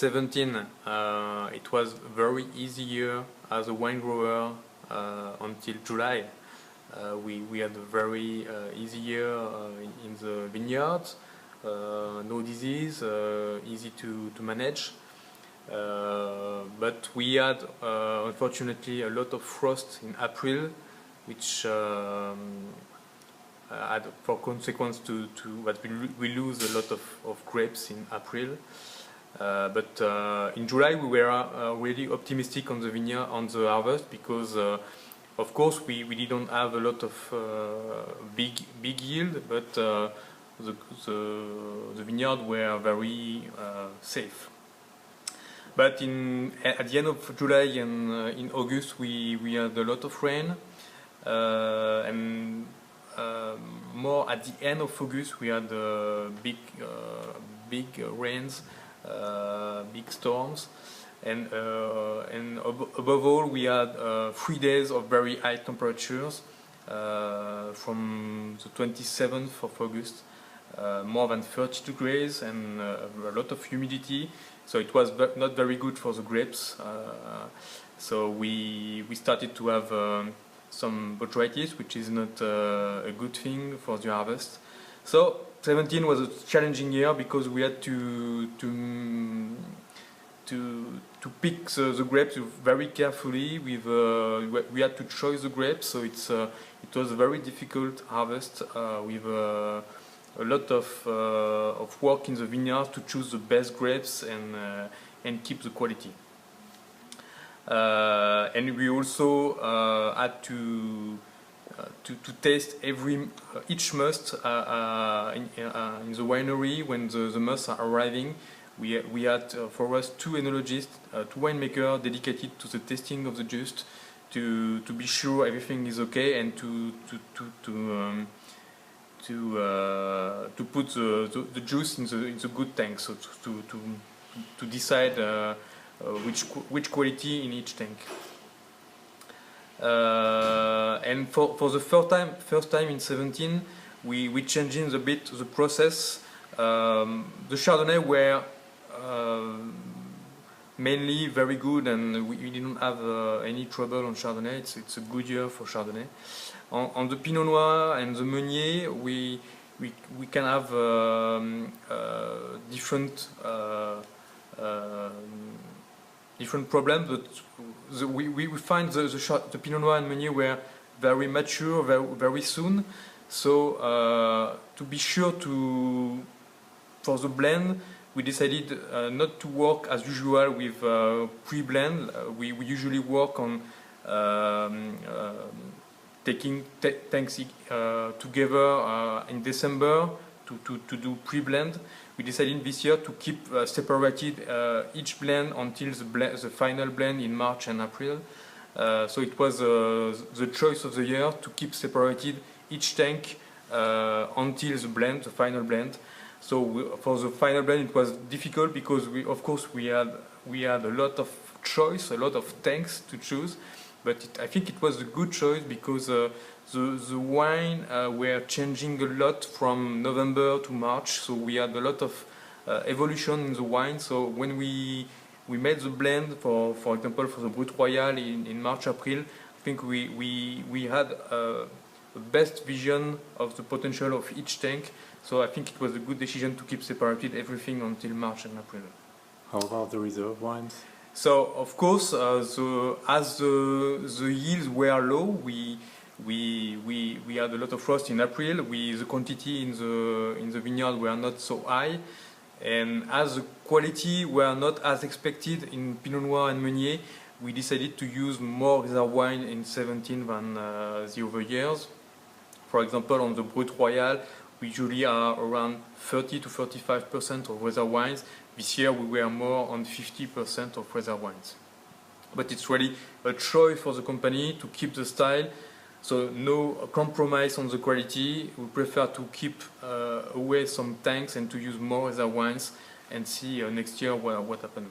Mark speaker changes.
Speaker 1: 17, it was very easy year as a wine grower until July. We had a very easy year in the vineyards, no disease, easy to manage. But we had unfortunately a lot of frost in April, which had for consequence that we lose a lot of grapes in April. But in July we were really optimistic on the vineyard, on the harvest, because of course we didn't have a lot of big yield, but the vineyard were very safe. But at the end of July and in August we had a lot of rain, and more at the end of August we had big rains, big storms, and above all we had 3 days of very high temperatures from the 27th of August, more than 30 degrees and a lot of humidity. So it was not very good for the grapes. So we started to have some botrytis, which is not a good thing for the harvest. So 17 was a challenging year because we had to pick the grapes very carefully. We had to choose the grapes, so it was a very difficult harvest with a lot of work in the vineyard to choose the best grapes and keep the quality. And we also had to taste each must in the winery when the musts are arriving. We had for us 2 enologists, 2 winemakers dedicated to the tasting of the juice to be sure everything is okay, and to put the juice in the good tank, so to decide which quality in each tank. And for the first time in 17, we changed a bit the process. The Chardonnay were mainly very good, and we didn't have any trouble on Chardonnay. It's a good year for Chardonnay. On the Pinot Noir and the Meunier, we can have different problems, but we find the Pinot Noir and Meunier were very mature very soon. So to be sure for the blend, we decided not to work as usual with pre-blend. We usually work on taking tanks together in December to do pre-blend. We decided this year to keep separated each blend until the final blend in March and April. So it was the choice of the year to keep separated each tank until the final blend. So for the final blend it was difficult because of course we had a lot of choice, a lot of tanks to choose, but I think it was a good choice because the wine were changing a lot from November to March, so we had a lot of evolution in the wine. So when we made the blend, for example for the Brut Royal in March, April, I think we had the best vision of the potential of each tank. So I think it was a good decision to keep separated everything until March and April.
Speaker 2: How about the reserve wines?
Speaker 1: So of course, as the yields were low, we had a lot of frost in April. The quantity in the vineyard were not so high, and as the quality were not as expected in Pinot Noir and Meunier, we decided to use more reserve wine in 17 than the other years. For example, on the Brut Royal, we usually are around 30 to 35% of reserve wines. This year we were more on 50% of reserve wines. But it's really a choice for the company to keep the style, so no compromise on the quality. We prefer to keep away some tanks and to use more reserve wines and see next year what happens.